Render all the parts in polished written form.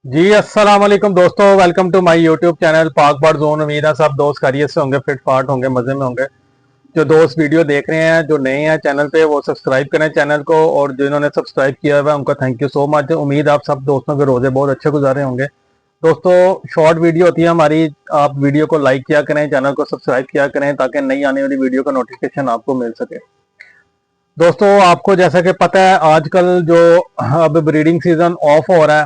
जी अस्सलाम वालेकुम दोस्तों, welcome to my YouTube channel Pak bird zone. उम्मीद है सब दोस्त खैरियत से होंगे, फिट फाट होंगे, मजे में होंगे। जो दोस्त वीडियो देख रहे हैं, जो नए हैं चैनल पे, वो सब्सक्राइब करें चैनल को, और जिन्होंने सब्सक्राइब किया हुआ है उनका थैंक यू सो मच। उम्मीद आप सब दोस्तों के रोजे बहुत अच्छे गुजारे होंगे। दोस्तों, शॉर्ट वीडियो होती है हमारी, आप वीडियो को लाइक किया करें, चैनल को सब्सक्राइब किया करें ताकि नई आने वाली वीडियो का नोटिफिकेशन आपको मिल सके। दोस्तों, आपको जैसा कि पता है, आजकल जो अब ब्रीडिंग सीजन ऑफ हो रहा है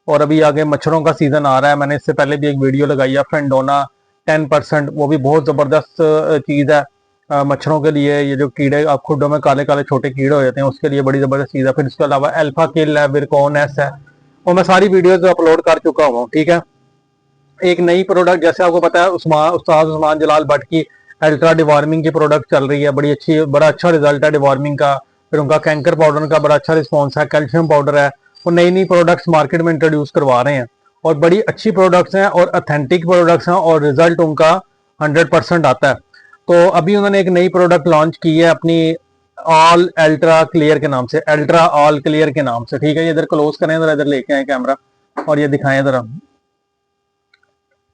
और अभी आगे मच्छरों का सीजन आ रहा है। मैंने इससे पहले भी एक वीडियो लगाई है, फेंडोना 10%, वो भी बहुत जबरदस्त चीज है मच्छरों के लिए। ये जो कीड़े आप खुडों में काले काले छोटे कीड़े हो जाते हैं, उसके लिए बड़ी जबरदस्त चीज है। फिर इसके अलावा अल्फा किल है, विरकॉन एस है, वो मैं सारी वीडियोज अपलोड कर चुका हूँ। ठीक है, एक नई प्रोडक्ट, जैसे आपको पता है, उस्ताद उस्मान जलाल भट्ट की अल्ट्रा डिवॉर्मिंग की प्रोडक्ट चल रही है, बड़ी अच्छी, बड़ा अच्छा रिजल्ट है डिवॉर्मिंग का। फिर उनका कैंकर पाउडर का बड़ा अच्छा रिस्पॉन्स है, कैल्शियम पाउडर है। वो नई नई प्रोडक्ट्स मार्केट में इंट्रोड्यूस करवा रहे हैं और बड़ी अच्छी प्रोडक्ट्स हैं और अथेंटिक प्रोडक्ट्स हैं और रिजल्ट उनका 100% आता है। तो अभी उन्होंने एक नई प्रोडक्ट लॉन्च की है अपनी ऑल अल्ट्रा क्लियर के नाम से, अल्ट्रा ऑल क्लियर के नाम से। ठीक है, ये इधर क्लोज करें, जरा इधर लेके आए कैमरा और ये दिखाएं जरा।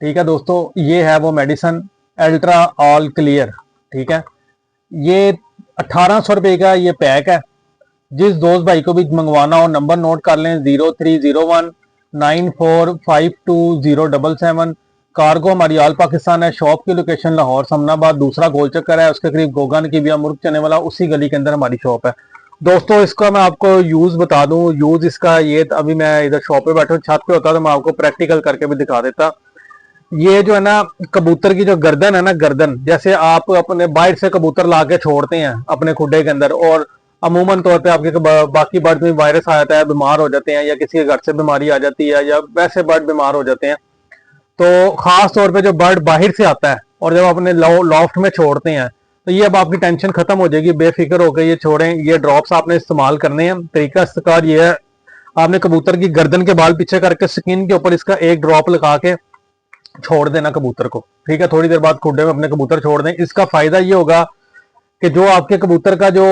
ठीक है दोस्तों, ये है वो मेडिसन अल्ट्रा ऑल क्लियर। ठीक है, ये 1800 रुपए का ये पैक है। जिस दोस्त भाई को भी मंगवाना हो, नंबर नोट कर लें, 030194520777। कार्गो हमारी ऑल पाकिस्तान है। शॉप की लोकेशन लाहौर समनाबाद, दूसरा गोल चक्कर है, उसके करीब गोगन की भी मुर्ग चने वाला, उसी गली के अंदर हमारी शॉप है। दोस्तों, इसका मैं आपको यूज बता दूं, यूज इसका ये, अभी मैं इधर शॉप पे बैठा हूं, छत पे होता तो मैं आपको प्रैक्टिकल करके भी दिखा देता। ये जो है ना, कबूतर की जो गर्दन है ना, गर्दन जैसे आप अपने बाहर से कबूतर ला के छोड़ते हैं अपने खुडे के अंदर, और अमूमन तौर पे आपके बाकी बर्ड में वायरस आ जाता है, बीमार हो जाते हैं, या किसी के घर से बीमारी आ जाती है, या वैसे बर्ड बीमार हो जाते हैं। तो खास तौर पे जो बर्ड बाहर से आता है और जब अपने लॉफ्ट में छोड़ते हैं, तो ये अब आपकी टेंशन खत्म हो जाएगी। बेफिक्र होकर ये छोड़ें। ये ड्रॉप्स आपने इस्तेमाल करने हैं। तरीका इसका ये है, आपने कबूतर की गर्दन के बाल पीछे करके स्किन के ऊपर इसका एक ड्रॉप लगा के छोड़ देना कबूतर को। ठीक है, थोड़ी देर बाद खुडे में अपने कबूतर छोड़ दें। इसका फायदा ये होगा कि जो आपके कबूतर का जो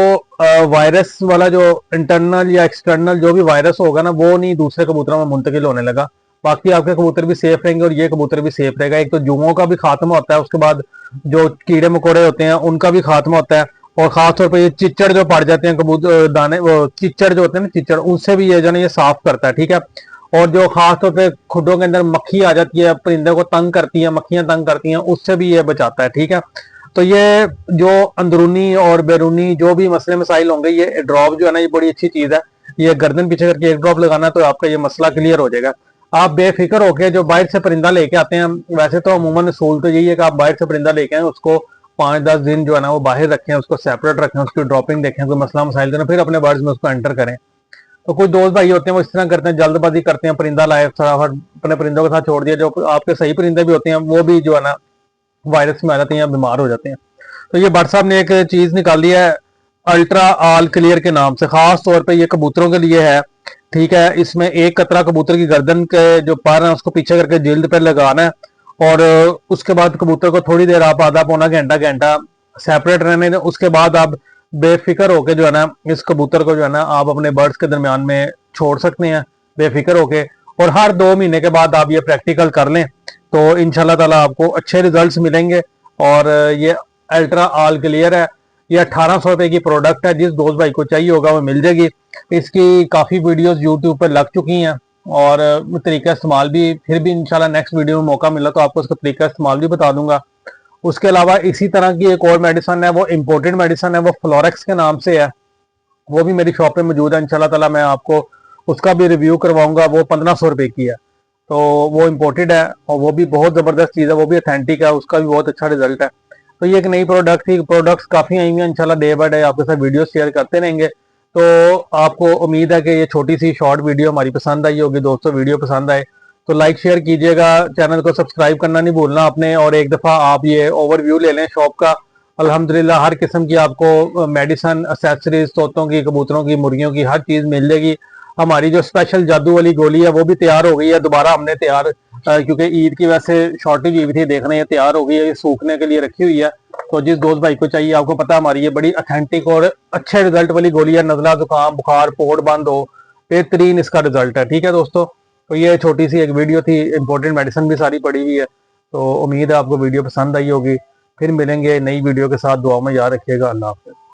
वायरस वाला जो इंटरनल या एक्सटर्नल जो भी वायरस होगा ना, वो नहीं दूसरे कबूतरों में मुंतकिल होने लगा। बाकी आपके कबूतर भी सेफ रहेंगे और ये कबूतर भी सेफ रहेगा। एक तो जुओं का भी खात्मा होता है, उसके बाद जो कीड़े मकोड़े होते हैं उनका भी खात्मा होता है। और खासतौर पर ये चिच्चड़ जो पड़ जाते हैं कबूतर दाने, वो चिच्चड़ जो होते हैं ना, चिच्चड़, उनसे भी ये जो है ये साफ करता है। ठीक है, और जो खासतौर पे खुडों के अंदर मक्खी आ जाती है, परिंदे को तंग करती है, मक्खियां तंग करती हैं, उससे भी ये बचाता है। ठीक है, तो ये जो अंदरूनी और बैरूनी जो भी मसले मसाइल होंगे, ये ड्रॉप जो है ना, ये बड़ी अच्छी चीज है। ये गर्दन पीछे करके एक ड्रॉप लगाना तो आपका ये मसला क्लियर हो जाएगा। आप बेफिक्र होके जो बाहर से परिंदा लेके आते हैं, वैसे तो अमूमन असूल तो यही है कि आप बाहर से परिंदा लेके आए, उसको 5-10 दिन जो है ना वो बाहर रखें, उसको सेपरेट रखें, उसकी ड्रॉपिंग देखें, कोई मसला मसाइल करें, फिर अपने बर्ड्स में उसको एंटर करें। तो कुछ दोस्त भाई होते हैं वो इस तरह करते हैं, जल्दबाजी करते हैं, परिंदा लाए फटाफट अपने परिंदों के साथ छोड़ दिया। जो आपके सही परिंदे भी होते हैं वो भी जो है ना वायरस में आ जाते हैं या बीमार हो जाते हैं। तो ये भट्ट साहब ने एक चीज निकाली है अल्ट्रा ऑल क्लियर के नाम से, खास तौर पे ये कबूतरों के लिए है। ठीक है, इसमें एक कतरा कबूतर की गर्दन के जो पर है उसको पीछे करके जिल्द पर लगाना है, और उसके बाद कबूतर को थोड़ी देर आप आधा पौना घंटा घंटा सेपरेट रहने दें। उसके बाद आप बेफिक्र होके जो है ना इस कबूतर को जो है ना आप अपने बर्ड्स के दरमियान में छोड़ सकते हैं बेफिक्र होके। और हर 2 महीने के बाद आप ये प्रैक्टिकल कर लें तो इंशाल्लाह ताला आपको अच्छे रिजल्ट्स मिलेंगे। और ये अल्ट्रा ऑल क्लियर है, ये 1800 रुपए की प्रोडक्ट है। जिस दोस्त भाई को चाहिए होगा वो मिल जाएगी। इसकी काफ़ी वीडियोस यूट्यूब पर लग चुकी हैं और तरीका इस्तेमाल भी, फिर भी इंशाल्लाह नेक्स्ट वीडियो में मौका मिला तो आपको उसका तरीका इस्तेमाल भी बता दूंगा। उसके अलावा इसी तरह की एक और मेडिसन है, वो इम्पोर्टेड मेडिसन है, वो फ्लोरेक्स के नाम से है। वो भी मेरी शॉप पे मौजूद है। इंशाल्लाह ताला मैं आपको उसका भी रिव्यू करवाऊंगा। वो 1500 रुपए की है, तो वो इम्पोर्टेड है और वो भी बहुत ज़बरदस्त चीज़ है, वो भी अथेंटिक है, उसका भी बहुत अच्छा रिजल्ट है। तो ये एक नई प्रोडक्ट थी। प्रोडक्ट्स काफ़ी आई हुई हैं, इंशाल्लाह डे बाय डे आपके साथ वीडियो शेयर करते रहेंगे। तो आपको उम्मीद है कि ये छोटी सी शॉर्ट वीडियो हमारी पसंद आई होगी। दोस्तों, वीडियो पसंद आए तो लाइक शेयर कीजिएगा, चैनल को सब्सक्राइब करना नहीं भूलना आपने, और एक दफ़ा आप ये ओवरव्यू ले लें शॉप का। अल्हम्दुलिल्लाह हर किस्म की आपको मेडिसन, एक्सेसरीज, तोतों की, कबूतरों की, मुर्गियों की हर चीज़ मिल जाएगी। हमारी जो स्पेशल जादू वाली गोली है वो भी तैयार हो गई है, दोबारा हमने तैयार, क्योंकि ईद की वैसे शॉर्टेज हुई थी, देखने ये तैयार हो गई है, ये सूखने के लिए रखी हुई है। तो जिस दोस्त भाई को चाहिए, आपको पता है हमारी ये बड़ी अथेंटिक और अच्छे रिजल्ट वाली गोली है। नजला, जुकाम, बुखार, पोट बंद हो, बेहतरीन इसका रिजल्ट है। ठीक है दोस्तों, तो ये छोटी सी एक वीडियो थी, इंपॉर्टेंट मेडिसिन भी सारी पड़ी हुई है। तो उम्मीद है आपको वीडियो पसंद आई होगी। फिर मिलेंगे नई वीडियो के साथ। दुआ में याद रखिएगा। अल्लाह हाफ़िज़।